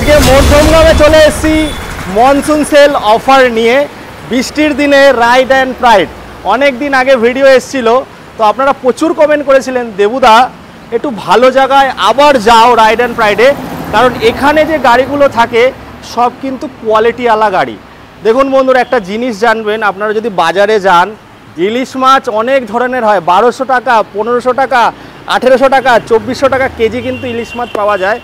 আজকে মধ্যমগ্রামে চলে এসেছি মনসুন সেল অফার নিয়ে। বৃষ্টির দিনে রাইড অ্যান্ড প্রাইড অনেক দিন আগে ভিডিও এসেছিল, তো আপনারা প্রচুর কমেন্ট করেছিলেন দেবুদা একটু ভালো জায়গায় আবার যাও রাইড অ্যান্ড প্রাইডে, কারণ এখানে যে গাড়িগুলো থাকে সব কিন্তু কোয়ালিটিওয়ালা গাড়ি। দেখুন বন্ধুরা, একটা জিনিস জানবেন, আপনারা যদি বাজারে যান ইলিশ মাছ অনেক ধরনের হয়, 1200 টাকা, 1500 টাকা, 1800 টাকা, 2400 টাকা কেজি কিন্তু ইলিশ মাছ পাওয়া যায়।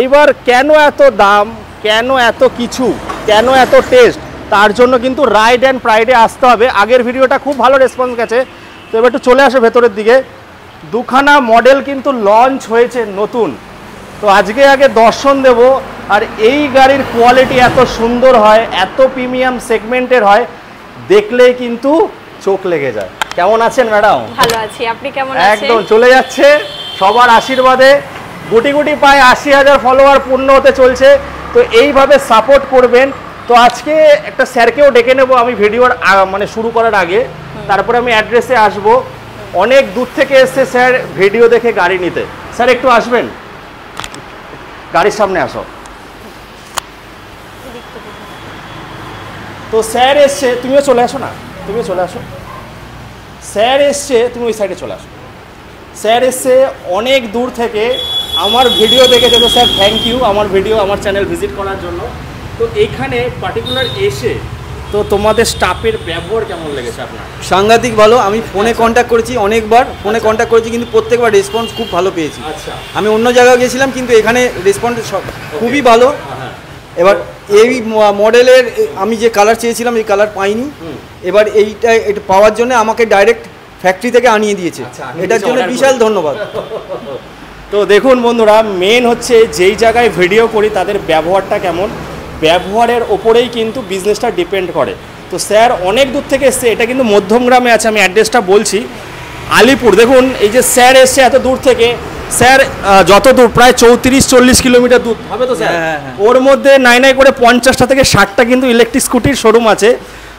এইবার কেন এত দাম, কেন এত কিছু, কেন এত টেস্ট, তার জন্য কিন্তু রাইড অ্যান্ড প্রাইডে আসতে হবে। আগের ভিডিওটা খুব ভালো রেসপন্স গেছে, তো এবার একটু চলে আসো ভেতরের দিকে। দুখানা মডেল কিন্তু লঞ্চ হয়েছে নতুন, তো আজকে আগে দর্শন দেব। আর এই গাড়ির কোয়ালিটি এত সুন্দর হয়, এত প্রিমিয়াম সেগমেন্টের হয়, দেখলেই কিন্তু চোখ লেগে যায়। কেমন আছেন ম্যাডাম? ভালো আছি, আপনি কেমন আছেন? একদম চলে যাচ্ছে সবার আশীর্বাদে, গুটি গুটি পায় 80,000 ফলোয়ার পূর্ণ হতে চলছে, তো এইভাবে সাপোর্ট করবেন। তো আজকে একটা স্যারকেও ডেকে নেব আমি ভিডিওর মানে শুরু করার আগে, তারপরে আমি অ্যাড্রেসে আসব। অনেক দূর থেকে এসছে স্যার ভিডিও দেখে গাড়ি নিতে। স্যার একটু আসবেন, গাড়ির সামনে আসো। তো স্যার এসছে, তুমিও চলে আসো না, তুমিও চলে আসো। স্যার এসছে, তুমি ওই সাইডে চলে আসো। স্যার এসছে অনেক দূর থেকে আমার ভিডিও দেখেছে, তো স্যার থ্যাংক ইউ আমার ভিডিও, আমার চ্যানেল ভিজিট করার জন্য। তো এইখানে পার্টিকুলার এসে তো তোমাদের স্টাফের ব্যবহার কেমন লেগেছে আপনার? সাংঘাতিক ভালো। আমি ফোনে কন্ট্যাক্ট করেছি অনেকবার, ফোনে কন্ট্যাক্ট করেছি, কিন্তু প্রত্যেকবার রেসপন্স খুব ভালো পেয়েছি। আচ্ছা, আমি অন্য জায়গায় গেছিলাম কিন্তু এখানে রেসপন্স খুবই ভালো। এবার এই মডেলের আমি যে কালার চেয়েছিলাম এই কালার পাইনি, এবার এটা পাওয়ার জন্য আমাকে ডাইরেক্ট ফ্যাক্টরি থেকে আনিয়ে দিয়েছে, এটার জন্য বিশাল ধন্যবাদ। তো দেখুন বন্ধুরা, মেন হচ্ছে যেই জায়গায় ভিডিও করি তাদের ব্যবহারটা কেমন, ব্যবহারের ওপরেই কিন্তু বিজনেসটা ডিপেন্ড করে। তো স্যার অনেক দূর থেকে এসছে, এটা কিন্তু মধ্যমগ্রামে আছে, আমি অ্যাড্রেসটা বলছি, আলিপুর। দেখুন এই যে স্যার এসছে এত দূর থেকে, স্যার যত দূর প্রায় 34-40 কিলোমিটার দূর হবে তো স্যার। ওর মধ্যে নাই করে 50টা থেকে 60টা কিন্তু ইলেকট্রিক স্কুটির শোরুম আছে,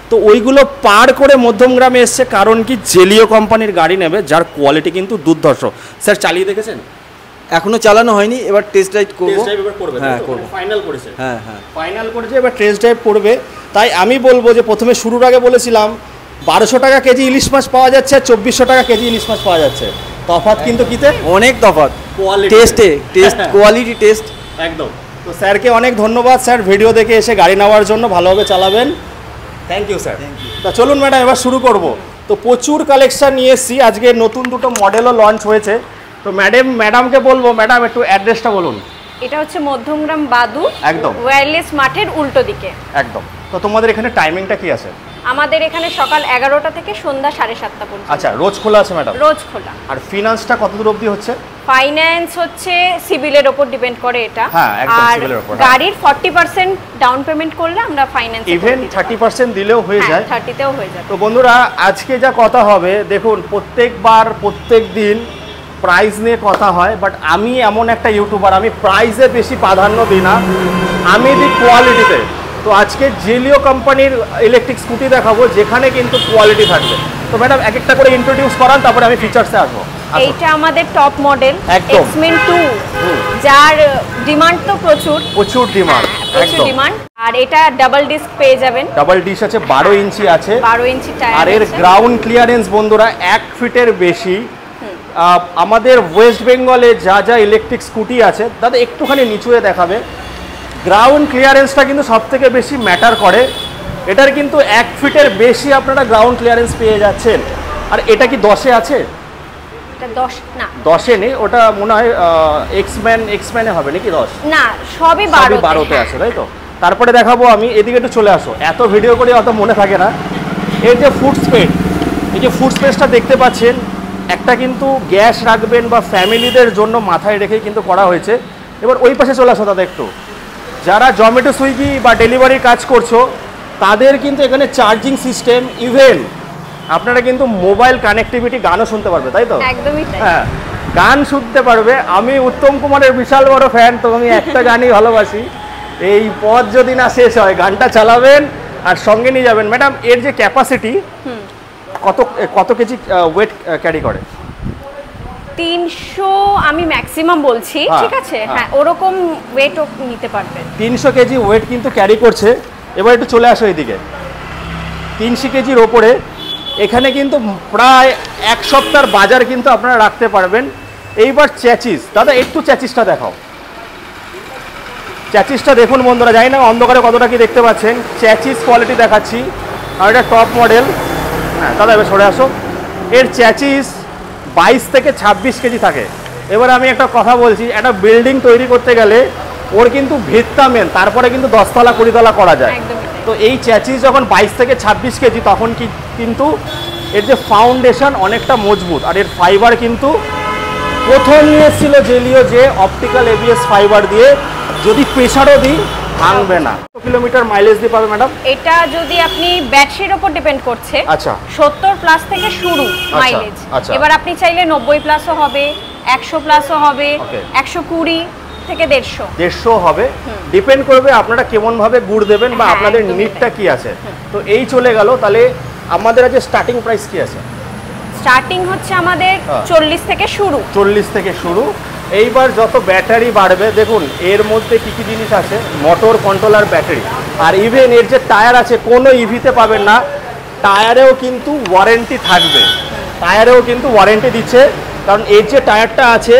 তো ওইগুলো পার করে মধ্যমগ্রামে এসছে। কারণ কি, জেলিও কোম্পানির গাড়ি নেবে যার কোয়ালিটি কিন্তু দুর্ধর্ষ। স্যার চালিয়ে দেখেছেন? এখনো চালানো হয়নি, এবার টেস্ট ড্রাইভ করব। হ্যাঁ করব, ফাইনাল করেছে। হ্যাঁ ফাইনাল করেছে, এবার টেস্ট ড্রাইভ করবে। তাই আমি বলবো যে প্রথমে শুরুর আগে বলেছিলাম 1200 টাকা কেজি ইলিশ মাছ পাওয়া যাচ্ছে আর 2400 টাকা কেজি ইলিশ মাছ পাওয়া যাচ্ছে, তফাৎ কিন্তু কিতে অনেক তফাৎ, টেস্ট কোয়ালিটি টেস্ট একদম। তো স্যারকে অনেক ধন্যবাদ, স্যার ভিডিও দেখে এসে গাড়ি নেওয়ার জন্য, ভালোভাবে চালাবেন। Thank you sir. তা চলুন ম্যাডাম এবার শুরু করব। তো প্রচুর কালেকশন নিয়ে এসেছি, আজকে নতুন দুটো মডেলও লঞ্চ হয়েছে। তো ম্যাডামকে বলবো, ম্যাডাম একটু অ্যাড্রেসটা বলুন। এটা হচ্ছে মধ্যমগ্রাম বাদু, একদম ওয়্যারলেস মাঠের উল্টো দিকে। একদম। তো তোমাদের এখানে টাইমিংটা কি আছে? আমাদের এখানে সকাল 11টা থেকে সন্ধ্যা 7:30 পর্যন্ত। আচ্ছা, রোজ খোলা আছে ম্যাডাম? রোজ খোলা। আর ফিনান্সটা কত দূর অবধি হচ্ছে? ফাইন্যান্স হচ্ছে সিভিলের উপর ডিপেন্ড করে এটা। হ্যাঁ, একদম আর সিভিলের উপর। গাড়ির 40% ডাউন পেমেন্ট করলে আমরা ফাইন্যান্স ইভেন 30% দিলেও হয়ে যায়। 30তেও হয়ে যায়। তো বন্ধুরা, আজকে যা কথা হবে দেখুন, প্রত্যেক দিন প্রাইস নিয়ে কথা হয়, বাট আমি এমন একটা ইউটিউবার, আমি প্রাইসে বেশি প্রাধান্য দিই না, আমি দিই কোয়ালিটিতে। তো আজকে জেলিও কোম্পানির ইলেকট্রিক স্কুটি দেখাবো যেখানে কিন্তু কোয়ালিটি থাকবে। তো ম্যাডাম এক একটা করে ইন্ট্রোডিউস করান, তারপরে আমি ফিচার্সে আসবো। এইটা আমাদের টপ মডেল এক্সমেন 2, যার ডিমান্ড তো প্রচুর ডিমান্ড। আর এটা ডাবল ডিস্ক পেয়ে যাবেন, ডাবল ডিস্ক আছে, 12 ইঞ্চি আছে, 12 ইঞ্চি টায়ার। আর এর গ্রাউন্ড ক্লিয়ারেন্স বন্ধুরা 1 ফিটের বেশি। আমাদের ওয়েস্ট বেঙ্গলে যা ইলেকট্রিক স্কুটি আছে তাতে একটুখানি নিচুয়ে দেখাবে, গ্রাউন্ড ক্লিয়ারেন্সটা কিন্তু সব থেকে বেশি ম্যাটার করে। এটার কিন্তু 1 ফিটের বেশি আপনারা গ্রাউন্ড ক্লিয়ারেন্স পেয়ে যাচ্ছেন। আর এটা কি 10-এ আছে? এটা 10 না, 10-এ নেই, ওটা মনে হয় এক্সম্যানে হবে নাকি 10? না, সবই 12তে আছে, তাই তো? তারপরে দেখাবো আমি, এদিকে একটু চলে আসো, এত ভিডিও করে অত মনে থাকে না। এই যে ফুড স্পেস, এই যে ফুড স্পেসটা দেখতে পাচ্ছেন, একটা কিন্তু গ্যাস রাখবেন বা ফ্যামিলিদের জন্য মাথায় রেখেই কিন্তু করা হয়েছে। এবার ওই পাশে চলে আসো দাদা একটু, যারা জোম্যাটো সুইগি বা ডেলিভারি কাজ করছো তাদের কিন্তু এখানে চার্জিং সিস্টেম, ইভেন আপনারা কিন্তু মোবাইল কানেক্টিভিটি, গানও শুনতে পারবে, তাই তো? একদমই তাই। হ্যাঁ, গান শুনতে পারবে। আমি উত্তম কুমারের বিশাল বড় ফ্যান, তো আমি একটা গানই ভালোবাসি, এই পথ যদি না শেষ হয়, গানটা চালাবেন আর সঙ্গে নিয়ে যাবেন। ম্যাডাম এর যে ক্যাপাসিটি কত কেজি ওয়েট ক্যারি করে? 300 আমি ম্যাক্সিমাম বলছি, ঠিক আছে? হ্যাঁ, ওরকম ওয়েটও নিতে পারবে। 300 কেজি ওয়েট কিন্তু ক্যারি করছে। এবার একটু চলে আসো এইদিকে। 300 কেজির ওপরে এখানে কিন্তু প্রায় এক সপ্তাহের বাজার কিন্তু আপনারা রাখতে পারবেন। এইবার চ্যাচিস, দাদা একটু চ্যাচিসটা দেখাও। চ্যাচিসটা দেখুন বন্ধুরা, জানি না অন্ধকারে কতটা কি দেখতে পাচ্ছেন। চ্যাচিস কোয়ালিটি দেখাচ্ছি, আর এটা টপ মডেল। হ্যাঁ দাদা এবার সরে আসো। এর চ্যাচিস 22 থেকে 26 কেজি থাকে। এবার আমি একটা কথা বলছি, একটা বিল্ডিং তৈরি করতে গেলে ওর কিন্তু ভিতটা মেন, তারপরে কিন্তু 10 তলা 20 তলা করা যায়। তো এই চ্যাচিস যখন 22 থেকে 26 কেজি, তখন কিন্তু এর যে ফাউন্ডেশন অনেকটা মজবুত। আর এর ফাইবার কিন্তু প্রথম নিয়ে এসেছিল জেলিও, যে অপটিক্যাল এবিএস ফাইবার দিয়ে, যদি প্রেসারও দিই ভাঙবে না। কিলোমিটার মাইলেজ দিয়ে পাবে ম্যাডাম? এটা যদি আপনি ব্যাটারির উপর ডিপেন্ড করছে। আচ্ছা, 70 প্লাস থেকে শুরু মাইলেজ। এবার আপনি চাইলে 90 প্লাসও হবে, 100 প্লাসও হবে, 120 থেকে 150 হবে। ডিপেন্ড করবে আপনারা কেমন ভাবে গুড় দেবেন বা আপনাদের নিডটা কি আছে। তো এই চলে গেল। তাহলে আমাদের আজকে স্টার্টিং প্রাইস কি আছে? স্টার্টিং হচ্ছে আমাদের 40 থেকে শুরু। 40 থেকে শুরু। এইবার যত ব্যাটারি বাড়বে, দেখুন এর মধ্যে কি কি জিনিস আছে, মোটর কন্ট্রোলার ব্যাটারি। আর ইভেন এর যে টায়ার আছে, কোনো ইভিতে পাবেন না, টায়ারেও কিন্তু ওয়ারেন্টি থাকবে। টায়ারেও কিন্তু ওয়ারেন্টি দিচ্ছে, কারণ এর যে টায়ারটা আছে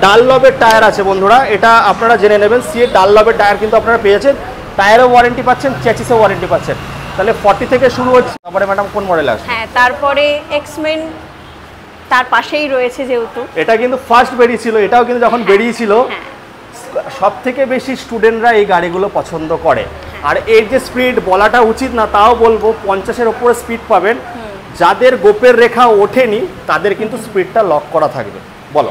ডানলবের টায়ার আছে বন্ধুরা, এটা আপনারা জেনে নেবেন। সিএ ডানলবের টায়ার কিন্তু আপনারা পেয়েছেন, টায়ারেও ওয়ারেন্টি পাচ্ছেন, চ্যাচিসেও ওয়ারেন্টি পাচ্ছেন। তাহলে 40 থেকে শুরু হচ্ছে। তারপরে ম্যাডাম কোন মডেল আসবে? হ্যাঁ, তারপরে এক্সমেন তার পাশেই রয়েছে, যেহেতু এটা কিন্তু ফার্স্ট বেরিয়েছিল। এটাও কিন্তু যখন বেরিয়েছিল সব থেকে বেশি স্টুডেন্টরা এই গাড়িগুলো পছন্দ করে। আর এর যে স্পিড বলাটা উচিত না, তাও বলবো 50-এর উপরে স্পিড পাবেন। যাদের গোপের রেখা ওঠেনি তাদের কিন্তু স্পিডটা লক করা থাকবে। বলো।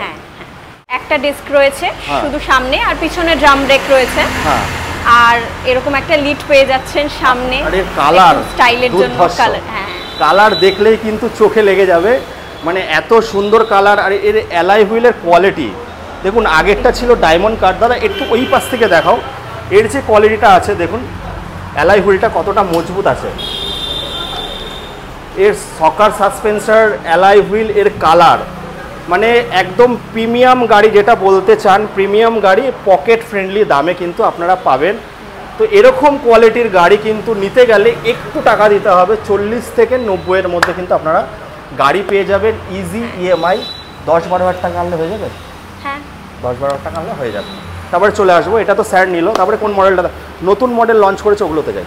একটা ডিস্ক রয়েছে শুধু সামনে, আর পিছনে ড্রাম ব্রেক রয়েছে। আর এরকম একটা লিড পেয়ে যাচ্ছেন সামনে। আর এর কালার, স্টাইলের জন্য কালার দেখলেই কিন্তু চোখে লেগে যাবে, মানে এত সুন্দর কালার। আর এর অ্যালয় হুইলের কোয়ালিটি দেখুন, আগেরটা ছিল ডায়মন্ড কাট। দাদা একটু ওই পাশ থেকে দেখাও, এর যে কোয়ালিটিটা আছে দেখুন, অ্যালয় হুইলটা কতটা মজবুত আছে। এর সকার সাসপেন্সার, অ্যালয় হুইল, এর কালার, মানে একদম প্রিমিয়াম গাড়ি যেটা বলতে চান, প্রিমিয়াম গাড়ি পকেট ফ্রেন্ডলি দামে কিন্তু আপনারা পাবেন। তো এরকম কোয়ালিটির গাড়ি কিন্তু নিতে গেলে একটু টাকা দিতে হবে। 40 থেকে 90-এর মধ্যে কিন্তু আপনারা গাড়ি পেয়ে যাবেন ইজি ইএমআই। 10-12 হাজার টাকা আনলে হয়ে যাবে। হ্যাঁ, 10-12 হাজার টাকা আনলে হয়ে যাবে। তারপরে চলে আসবো, এটা তো স্যার নিল। তারপরে কোন মডেলটা নতুন মডেল লঞ্চ করেছে ওগুলোতে যাই।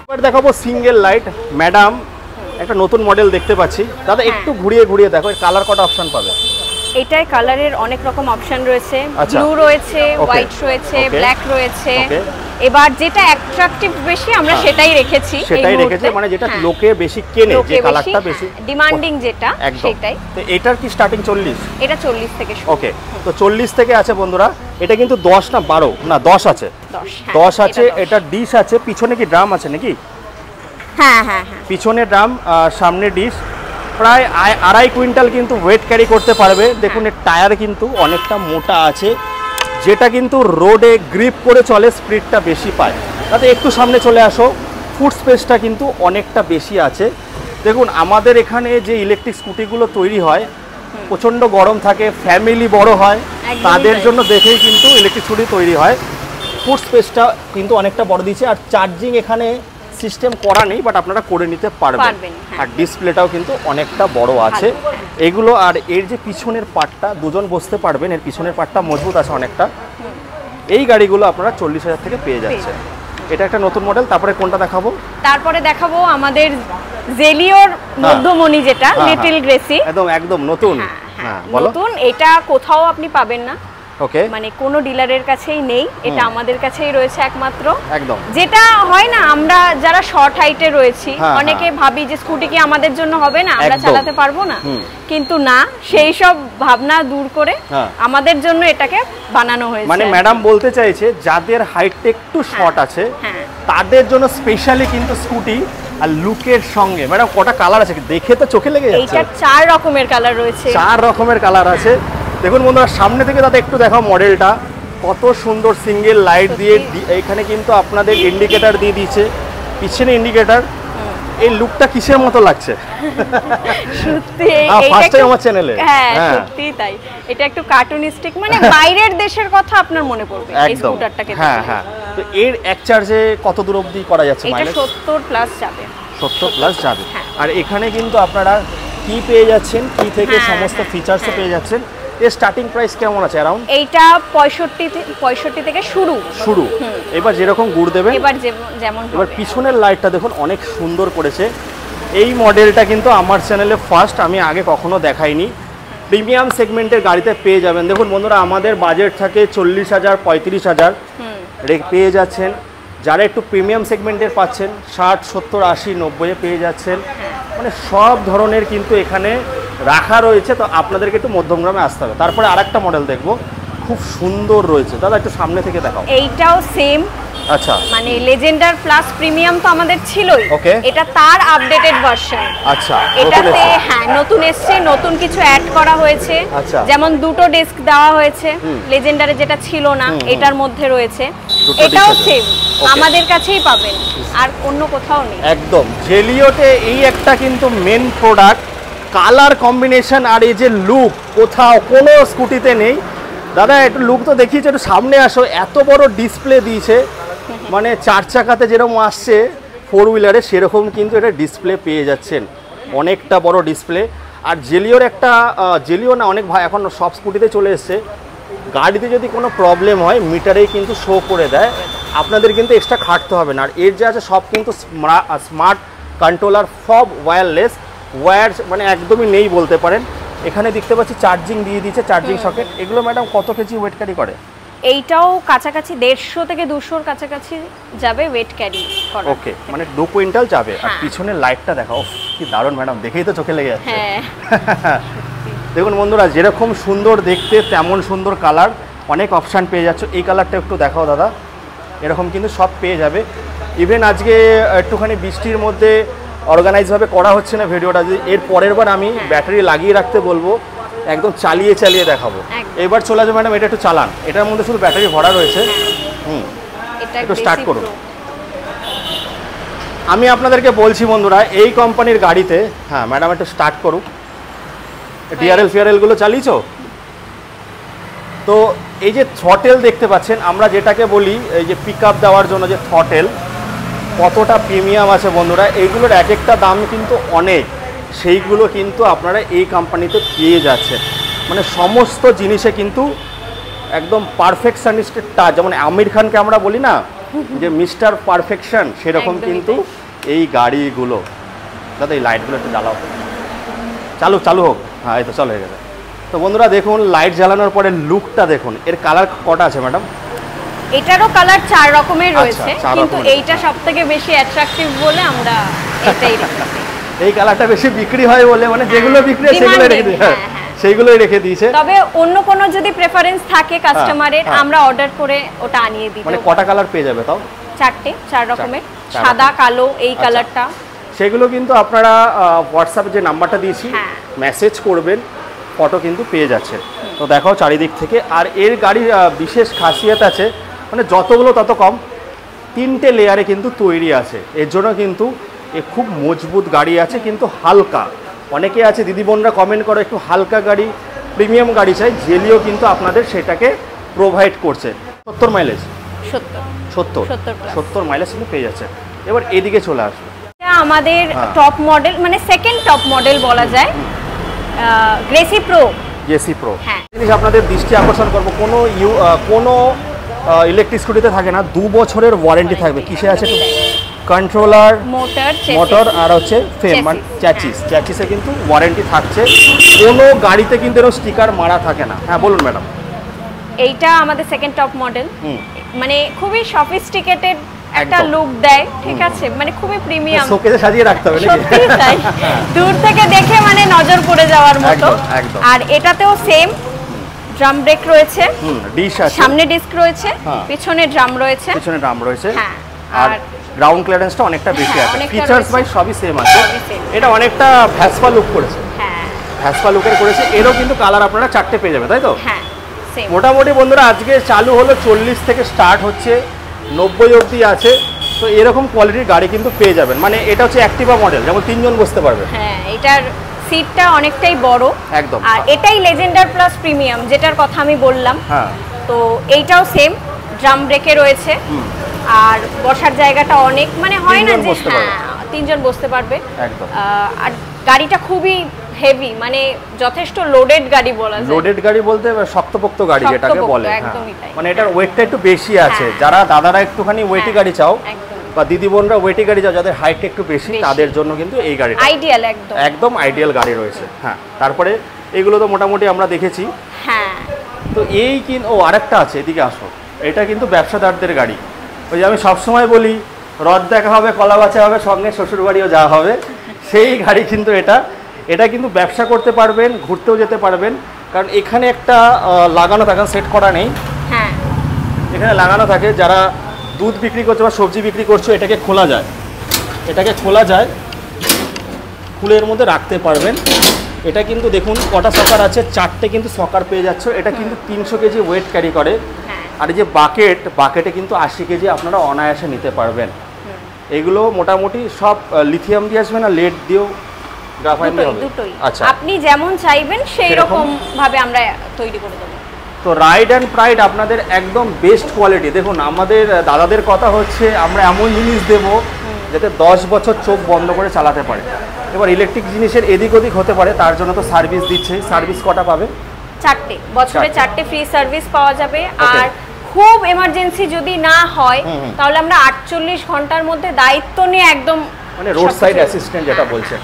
এবার দেখাবো সিঙ্গেল লাইট। ম্যাডাম একটা নতুন মডেল দেখতে পাচ্ছি। দাদা একটু ঘুরিয়ে ঘুরিয়ে দেখো, এর কালার কটা অপশন পাবে? এটাই কালারের অনেক রকম অপশন রয়েছে, ব্লু রয়েছে, হোয়াইট রয়েছে, ব্ল্যাক রয়েছে। এবার যেটা অ্যাট্রাকটিভ বেশি আমরা সেটাই রেখেছি, মানে যেটা লোকে বেশি কেনে, যে কালারটা বেশি ডিমান্ডিং যেটা, সেটাই। তো এটার কি স্টার্টিং 40? এটা 40 থেকে শুরু। ওকে, তো 40 থেকে আছে বন্ধুরা। এটা কিন্তু 10 না 12 না 10 আছে, 10 আছে। এটা ডিশ আছে, পিছনে কি ড্রাম আছে নাকি? হ্যাঁ হ্যাঁ হ্যাঁ, পিছনে ড্রাম, সামনে ডিশ। প্রায় 2.5 কুইন্টাল কিন্তু ওয়েট ক্যারি করতে পারবে। দেখুন এর টায়ার কিন্তু অনেকটা মোটা আছে, যেটা কিন্তু রোডে গ্রিপ করে চলে, স্পিডটা বেশি পায়। তাতে একটু সামনে চলে আসো, ফুট স্পেসটা কিন্তু অনেকটা বেশি আছে। দেখুন আমাদের এখানে যে ইলেকট্রিক স্কুটিগুলো তৈরি হয়, প্রচণ্ড গরম থাকে, ফ্যামিলি বড় হয়, তাদের জন্য দেখেই কিন্তু ইলেকট্রিক স্কুটি তৈরি হয়। ফুট স্পেসটা কিন্তু অনেকটা বড় দিয়েছে। আর চার্জিং এখানে সিস্টেম করা নেই, বাট আপনারা করে নিতে পারবেন। আর ডিসপ্লেটাও কিন্তু অনেকটা বড় আছে এগুলো। আর এর যে পিছনের পার্টটা, দুজন বসতে পারবেন, এর পিছনের পার্টটা মজবুত আছে অনেকটা। এই গাড়িগুলো আপনারা 40,000 থেকে পেয়ে যাচ্ছে। এটা একটা নতুন মডেল। তারপরে কোনটা দেখাবো? তারপরে দেখাবো আমাদের জেলিওর মধ্যমণি, যেটা লিটল গ্রেসি। একদম নতুন। হ্যাঁ, নতুন। এটা কোথাও আপনি পাবেন না, ওকে, মানে কোনো ডিলারের কাছেই নেই, এটা আমাদের কাছেই রয়েছে একমাত্র। একদম যেটা হয় না, আমরা যারা শর্ট হাইটে রয়েছি অনেকে ভাবি যে স্কুটি কি আমাদের জন্য হবে না, আমরা চালাতে পারবো না, কিন্তু না, সেই সব ভাবনা দূর করে আমাদের জন্য এটাকে বানানো হয়েছে। মানে ম্যাডাম বলতে চাইছে যাদের হাইটটা একটু শর্ট আছে তাদের জন্য স্পেশালি কিন্তু স্কুটি। আর লুকের সঙ্গে ম্যাডাম কটা কালার আছে দেখে তো চোখে লেগে যাচ্ছে। এইটা 4 রকমের কালার রয়েছে, 4 রকমের কালার আছে। দেখুন বন্ধুরা, সামনে থেকে দাদা একটু দেখাও মডেলটা, কত সুন্দর সিঙ্গেল লাইট দিয়ে। এখানে কিন্তু আপনাদের ইন্ডিকেটার দিয়ে দিয়েছে, পিছনে ইন্ডিকেটার, এই লুকটা কিসের মতো লাগছে? সত্যি ফার্স্ট টাইম আমার চ্যানেলে। হ্যাঁ সত্যি তাই, এটা একটু কার্টুনিস্টিক, মানে বাইরের দেশের কথা আপনার মনে পড়বে এই স্কুটারটাকে। হ্যাঁ হ্যাঁ। তো এর এক চার্জে কত দূর অবধি করা যাচ্ছে মাইলেজ? এটা 70 প্লাস যাবে। 70 প্লাস যাবে। আর এখানে কিন্তু আপনারা কি পেয়ে যাচ্ছেন, কি থেকে সমস্ত ফিচারসও পেয়ে যাচ্ছেন। এর স্টার্টিং প্রাইস কেমন আছে अराउंड? এইটা 65 থেকে শুরু। এবার যেরকম গুড় দেবেন, এবার যেমন এবার পিছনের লাইটটা দেখুন অনেক সুন্দর করেছে। এই মডেলটা কিন্তু আমার চ্যানেলে ফার্স্ট, আমি আগে কখনো দেখাইনি। প্রিমিয়াম সেগমেন্টের গাড়িতে পেয়ে যাবেন। দেখুন বন্ধুরা, আমাদের বাজেট থাকে 40,000 35,000 পেয়ে যাচ্ছেন। যারা একটু প্রিমিয়াম সেগমেন্টের পাচ্ছেন 60 70 80 90-এ পেয়ে যাচ্ছেন। মানে সব ধরনের কিন্তু এখানে রাখা রয়েছে। তো আপনাদেরকে একটু মধ্যমগ্রামে আসতে হবে। তারপরে আরেকটা মডেল দেখবো, খুব সুন্দর রয়েছে। দাদা একটু সামনে থেকে দেখাও। এইটাও সেম। আচ্ছা, মানে লেজেন্ডার প্লাস প্রিমিয়াম তো আমাদের ছিলই, ওকে, এটা তার আপডেটেড ভার্সন। আচ্ছা, এটাতে হ্যাঁ নতুন এসেছে, নতুন কিছু অ্যাড করা হয়েছে। আচ্ছা, যেমন দুটো ডেস্ক দেওয়া হয়েছে, লেজেন্ডারে যেটা ছিল না এটার মধ্যে রয়েছে। এটাও সেম, আমাদের কাছেই পাবেন, আর অন্য কোথাও নেই। একদম জেলিওতে এই একটা কিন্তু মেন প্রোডাক্ট, কালার কম্বিনেশন আর এই যে লুক কোথাও কোনো স্কুটিতে নেই। দাদা একটু লুক তো দেখিয়েছে, একটু সামনে আসো। এত বড় ডিসপ্লে দিয়েছে, মানে 4 চাকাতে যেরকম আসছে 4 হুইলারে সেরকম কিন্তু এটা ডিসপ্লে পেয়ে যাচ্ছেন। অনেকটা বড় ডিসপ্লে। আর জেলিওর একটা জেলিও না, অনেক ভাই এখন সব স্কুটিতে চলে এসছে, গাড়িতে যদি কোনো প্রবলেম হয় মিটারেই কিন্তু শো করে দেয়, আপনাদের কিন্তু এক্সট্রা খাটতে হবে না। আর এর যে আছে সব কিন্তু স্মার্ট কন্ট্রোলার, সব ওয়্যারলেস, ওয়্যার মানে একদমই নেই বলতে পারেন। এখানে দেখতে পাচ্ছি চার্জিং দিয়ে দিয়েছে, চার্জিং সকেট। এগুলো ম্যাডাম কত কেজি ওয়েট ক্যারি করে? এইটাও কাছাকাছি 150 থেকে 200-র কাছাকাছি যাবে ওয়েট ক্যারি করে। ওকে, মানে 2 কুইন্টাল যাবে। আর পিছনের লাইটটা দেখাও, কি দারুণ ম্যাডাম, দেখেই তো চোখে লেগে যাচ্ছে। দেখুন বন্ধুরা, যেরকম সুন্দর দেখতে তেমন সুন্দর কালার, অনেক অপশান পেয়ে যাচ্ছ। এই কালারটা একটু দেখাও দাদা। এরকম কিন্তু সব পেয়ে যাবে। ইভেন আজকে একটুখানি বৃষ্টির মধ্যে অর্গানাইজভাবে করা হচ্ছে না ভিডিওটা, এর পরের বার আমি ব্যাটারি লাগিয়ে রাখতে বলবো, একদম চালিয়ে চালিয়ে দেখাবো। এবার চলে যাবে ম্যাডাম, এটা একটু চালান। এটার মধ্যে শুধু ব্যাটারি ভরা রয়েছে। একটু স্টার্ট করুন। আমি আপনাদেরকে বলছি বন্ধুরা, এই কোম্পানির গাড়িতে, হ্যাঁ ম্যাডাম একটু স্টার্ট করুক। ডিআরএল ফিআরএলগুলো চালিয়েছো তো? এই যে থ্রটেল দেখতে পাচ্ছেন, আমরা যেটাকে বলি এই যে পিক আপ দেওয়ার জন্য যে থ্রটেল, কতটা প্রিমিয়াম আছে বন্ধুরা। এইগুলোর এক একটা দাম কিন্তু অনেক, সেইগুলো কিন্তু আপনারা এই কোম্পানিতে পেয়ে যাচ্ছেন। মানে সমস্ত জিনিসে কিন্তু একদম পারফেকশনিস্টের টাচ, যেমন আমির খানকে আমরা বলি না যে মিস্টার পারফেকশন, সেরকম কিন্তু এই গাড়িগুলো। দাদা এই লাইটগুলো একটু জ্বালাও, চালু হোক। হ্যাঁ এই তো চলে গেছে। তো বন্ধুরা দেখুন, লাইট জ্বালানোর পরে লুকটা দেখুন। এর কালার কটা আছে ম্যাডাম? এটারও কালার 4 রকমের রয়েছে, কিন্তু এইটা সবথেকে বেশি অ্যাট্রাকটিভ বলে আমরা এটাই রেখেছি। এই কালারটা বেশি বিক্রি হয় বলে, মানে যেগুলো বিক্রি হয় সেগুলো রেখে দিই, সেইগুলোই রেখে দিয়েছে। তবে অন্য কোনো যদি প্রেফারেন্স থাকে কাস্টমারের, আমরা অর্ডার করে ওটা আনিয়ে দিই। মানে কটা কালার পেয়ে যাবে তাও? 4 রকমের, সাদা কালো এই কালারটা। সেগুলো কিন্তু আপনারা হোয়াটসঅ্যাপে যে নাম্বারটা দিয়েছি মেসেজ করবেন, ফটো কিন্তু পেয়ে যাচ্ছে। তো দেখাও চারিদিক থেকে। আর এর গাড়ির বিশেষ খাসিয়ত আছে, মানে যতগুলো তত কম, 3টে লেয়ারে কিন্তু তৈরি আছে। এর জন্য কিন্তু এ খুব মজবুত গাড়ি আছে, কিন্তু হালকা। অনেকে আছে দিদি বোনরা কমেন্ট করে একটু হালকা গাড়ি, প্রিমিয়াম গাড়ি চাই, জেলিও কিন্তু আপনাদের সেটাকে প্রোভাইড করছে। 70 মাইলেজ, 70 মাইলেজ কিন্তু পেয়ে যাচ্ছে। এবার এদিকে চলে আসবে, আমাদের টপ মডেল, মানে সেকেন্ড টপ মডেল বলা যায়, গ্রেসি প্রো। জিনিস আপনাদের দৃষ্টি আকর্ষণ করবো, কোনো ইলেকট্রিক স্কুটিতে থাকে না 2 বছরের ওয়ারেন্টি থাকবে। কিসে আছে? কন্ট্রোলার, মোটর আর হচ্ছে ফ্রেম, মানে চ্যাচিসে কিন্তু ওয়ারেন্টি থাকছে। কোনো গাড়িতে কিন্তু এরকম স্টিকার মারা থাকে না। হ্যাঁ বলুন ম্যাডাম। এইটা আমাদের সেকেন্ড টপ মডেল, মানে খুবই সফিস্টিকেটেড একটা লুক দেয়, ঠিক আছে, মানে খুবই প্রিমিয়াম, শোকেসে সাজিয়ে রাখতে হবে নাকি? সত্যি তাই, দূর থেকে দেখে মানে নজর পড়ে যাওয়ার মতো। আর এটাতেও সেম ড্রাম ব্রেক রয়েছে, ডিশ আছে, সামনে ডিস্ক রয়েছে, পিছনে ড্রাম রয়েছে, হ্যাঁ, আর গ্রাউন্ড ক্লিয়ারেন্সটা অনেকটা বেশি আছে। ফিচারস বাই সবই সেম আছে। এটা অনেকটা ভ্যাসপা লুক করেছে, ভ্যাসপা লুকের করেছে। এরও কিন্তু কালার আপনারা 4টে পেয়ে যাবে, তাই তো? হ্যাঁ মোটামুটি বন্ধুরা আজকে চালু হলো 40 থেকে স্টার্ট হচ্ছে, 90 অবধি আছে। তো এরকম কোয়ালিটির গাড়ি কিন্তু পেয়ে যাবেন। মানে এটা হচ্ছে অ্যাক্টিভা মডেল, যেমন 3 জন বসতে পারবে। হ্যাঁ, এটার সিটটা অনেকটাই বড় একদম। আর এটাই লেজেন্ডার প্লাস প্রিমিয়াম যেটার কথা আমি বললাম। হ্যাঁ, তো এইটাও সেম ড্রাম ব্রেকে রয়েছে আর বসার জায়গাটা অনেক, মানে হয় না যে হ্যাঁ 3 জন বসতে পারবে একদম। আর গাড়িটা খুবই হেভি, মানে যথেষ্ট লোডেড গাড়ি বলা যায়। লোডেড গাড়ি বলতে শক্তপোক্ত গাড়ি যেটাকে বলে, একদমই তাই। মানে এটার ওয়েটটা একটু বেশি আছে। যারা দাদারা একটুখানি ওয়েটি গাড়ি চাও বা দিদি বোনরা ওয়েটি গাড়ি চাও, যাদের হাইট একটু বেশি, তাদের জন্য কিন্তু এই গাড়িটা আইডিয়াল, একদম আইডিয়াল গাড়ি রয়েছে। হ্যাঁ, তারপরে এগুলো তো মোটামুটি আমরা দেখেছি। হ্যাঁ, তো এই ও আরেকটা আছে, এদিকে আসো। এটা কিন্তু ব্যবসাদারদের গাড়ি। ওই যে আমি সবসময় বলি রথ দেখা হবে, কলা বাঁচা হবে, সঙ্গে শ্বশুরবাড়িও যাওয়া হবে, সেই গাড়ি কিন্তু এটা কিন্তু ব্যবসা করতে পারবেন, ঘুরতেও যেতে পারবেন। কারণ এখানে একটা লাগানো থাকে, সেট করা নেই, হ্যাঁ এখানে লাগানো থাকে। যারা দুধ বিক্রি করছে বা সবজি বিক্রি করছো, এটাকে খোলা যায়, খুলে এর মধ্যে রাখতে পারবেন। এটা কিন্তু দেখুন কটা সকার আছে, 4টে কিন্তু সকার পেয়ে যাচ্ছে। এটা কিন্তু 300 কেজি ওয়েট ক্যারি করে। আর এই যে বাকেটে কিন্তু 80 কেজি আপনারা অনায়াসে নিতে পারবেন। এগুলো মোটামুটি সব লিথিয়াম দিয়ে আসবে না লেড দিয়েও গ্রাফাইট দিয়ে হবে? আচ্ছা, আপনি যেমন চাইবেন সেই রকম ভাবে আমরা তৈরি করে দেব। তো রাইড অ্যান্ড প্রাইড আপনাদের একদম বেস্ট কোয়ালিটি। দেখুন আমাদের দাদাদের কথা হচ্ছে আমরা এমন জিনিস দেব যাতে 10 বছর চোখ বন্ধ করে চালাতে পারে। এবার ইলেকট্রিক জিনিসের এদিক ওদিক হতে পারে, তার জন্য তো সার্ভিস দিচ্ছে। সার্ভিস কটা পাবে? 4টে, বছরে 4টে ফ্রি সার্ভিস পাওয়া যাবে। আর খুব এমার্জেন্সি যদি না হয় তাহলে আমরা 48 ঘন্টার মধ্যে দায়িত্ব নিয়ে একদম, মানে রোড সাইড অ্যাসিস্ট্যান্ট যেটা বলছে,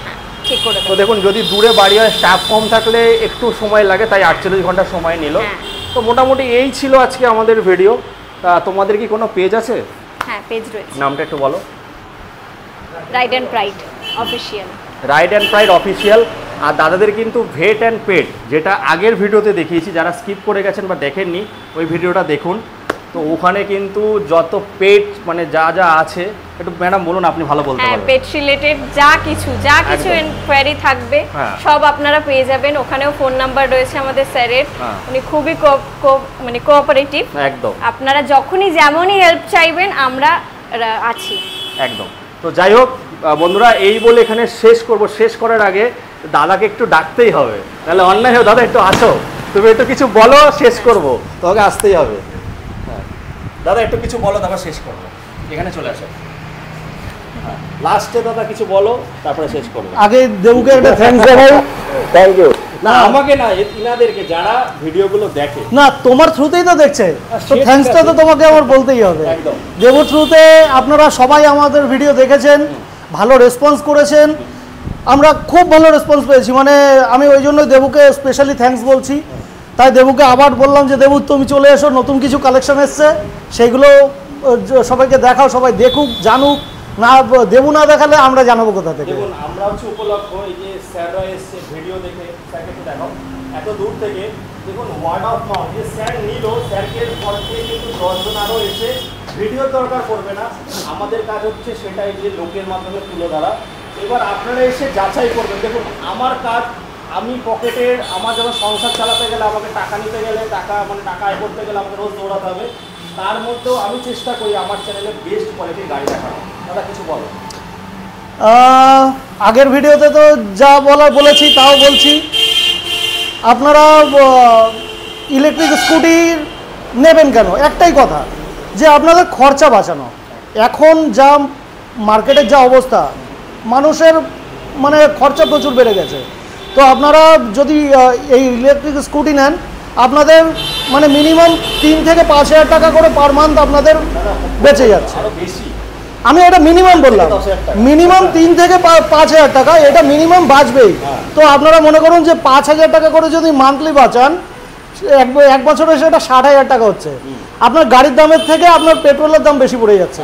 ঠিক করে দেব। তো দেখুন যদি দূরে বাড়ি হয়, স্টাফ কম থাকলে একটু সময় লাগে, তাই 48 ঘন্টা সময় নিল। তো মোটামুটি এই ছিল আজকে আমাদের ভিডিও। তা তোমাদের কি কোনো পেজ আছে? হ্যাঁ, পেজ রয়েছে। নামটা একটু বলো। Ride and pride official. Ride and pride official. আর দাদাদের কিন্তু ভেট অ্যান্ড পেট, যেটা আগের ভিডিওতে দেখিয়েছি, যারা স্কিপ করে গেছেন বা দেখেননি ওই ভিডিওটা দেখুন। তো ওখানে কিন্তু যত পেট মানে যা আছে, একটু ম্যাডাম বলুন, আপনি ভালো বলতে পারবেন। পেট রিলেটেড যা কিছু এনকোয়ারি থাকবে সব আপনারা পেয়ে যাবেন। ওখানেও ফোন নাম্বার রয়েছে আমাদের স্যারের, উনি খুবই মানে কোঅপারেটিভ একদম। আপনারা যখনই যেমনই হেল্প চাইবেন আমরা আছি একদম। তো যাই হোক বন্ধুরা, এই বলে এখানে শেষ করার আগে দাদাকে একটু ডাকতেই হবে, তাহলে অন্যায় হবে। দাদা একটু আসো, তুমি একটু কিছু বলো, শেষ করব। তোমাকে আসতেই হবে। দাদা একটু কিছু বলো, তারপর শেষ করবো। এখানে চলে আসো। লাস্টে দাদা কিছু বলো, তারপরে শেষ করবো। আগে দেবুকে একটা থ্যাঙ্কস জানাই। Thank you. না আমাকে না, ইনাদেরকে যারা ভিডিওগুলো দেখে। না, তোমার থ্রুতেই তো দেখছে, তো থ্যাঙ্কসটা তো তোমাকে আমার বলতেই হবে। একদম। দেবুর থ্রুতে আপনারা সবাই আমাদের ভিডিও দেখেছেন, ভালো রেসপন্স করেছেন, আমরা খুব ভালো রেসপন্স পেয়েছি। মানে আমি ওই জন্য দেবুকে স্পেশালি থ্যাঙ্কস বলছি। তাই দেবুকে আবার বললাম যে দেবু তুমি চলে এসো, নতুন কিছু কালেকশন এসছে, সেইগুলো সবাইকে দেখাও, সবাই দেখুক জানুক। না দেবু না দেখালে আমরা জানাবো কোথা থেকে? দেখুন আমরা হচ্ছে উপলক্ষ, এই যে স্যাররা এসছে ভিডিও দেখে, স্যারকে একটু দেখাও এত দূর থেকে। দেখুন ওয়ার্ড অফ মাউথ, যে স্যার নিল, স্যারকে পর থেকে কিন্তু 10 জন আরও এসে ভিডিওর দরকার পড়বে না। আমাদের কাজ হচ্ছে সেটাই, যে লোকের মাধ্যমে তুলে ধরা। এবার আপনারা এসে যাচাই করবেন। দেখুন আমার কাজ, আমি পকেটে আমার যখন সংসার চালাতে গেলে, আমাকে টাকা নিতে গেলে, টাকা আয় করতে গেলে আমাকে রোজ দৌড়াতে হবে। তার মধ্যেও আমি চেষ্টা করি আমার চ্যানেলে বেস্ট কোয়ালিটির গাড়ি দেখানো। দাদা কিছু বলো। আগের ভিডিওতে তো যা বলেছি তাও বলছি, আপনারা ইলেকট্রিক স্কুটি নেবেন কেন? একটাই কথা, যে আপনাদের খরচা বাঁচানো। এখন যা মার্কেটের যা অবস্থা, মানুষের মানে খরচা প্রচুর বেড়ে গেছে। তো আপনারা যদি এই ইলেকট্রিক স্কুটি নেন, আপনাদের মানে মিনিমাম 3 থেকে 5 হাজার টাকা করে পার মান্থ আপনাদের বেঁচে যাচ্ছে। আমি এটা মিনিমাম বললাম, মিনিমাম 3 থেকে 5 হাজার টাকা, এটা মিনিমাম বাঁচবেই। তো আপনারা মনে করুন যে 5 হাজার টাকা করে যদি মান্থলি বাঁচান, এক বছরে সেটা 60,000 টাকা হচ্ছে। আপনার গাড়ির দামের থেকে আপনার পেট্রোলের দাম বেশি পড়ে যাচ্ছে,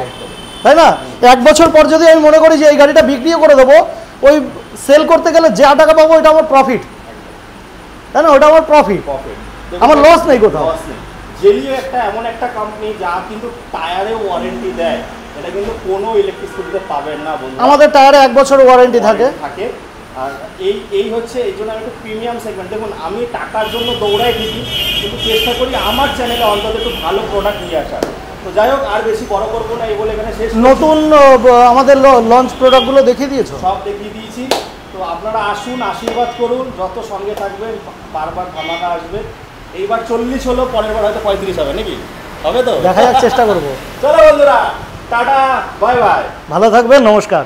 তাই না? 1 বছর পর যদি আমি মনে করি যে এই গাড়িটা বিক্রিও করে দেবো, ওই সেল করতে গেলে যা টাকা পাবো এটা আমার প্রফিট, তাই না? ওটা আমার প্রফিট, আমার লস নেই কোথাও। জেলিও একটা এমন একটা কোম্পানি যা কিন্তু টায়ারে ওয়ারেন্টি দেয়, এটা কিন্তু কোনো ইলেকট্রিক স্কুটিতে পাবেন না বন্ধু। আমাদের টায়ারে 1 বছর ওয়ারেন্টি থাকে। আর এই হচ্ছে এই জন্য আমি একটু প্রিমিয়াম সেগমেন্ট। দেখুন আমি টাকার জন্য দৌড়াই ঠিকই, কিন্তু চেষ্টা করি আমার চ্যানেলে অন্তত একটু ভালো প্রোডাক্ট নিয়ে আসার। তো যাই হোক, আর বেশি বড় করবো না, এই বলে এখানে শেষ। নতুন আমাদের লঞ্চ প্রোডাক্টগুলো দেখিয়ে দিয়েছো? সব দেখিয়ে দিয়েছি। তো আপনারা আসুন, আশীর্বাদ করুন, যত সঙ্গে থাকবেন বারবার ধামাকা আসবে। এইবার 40 হলো, পরের বার হয়তো 35 হবে, নাকি হবে? তো দেখা যাক, চেষ্টা করবো। চলো বন্ধুরা, টাটা, বাই বাই, ভালো থাকবেন, নমস্কার।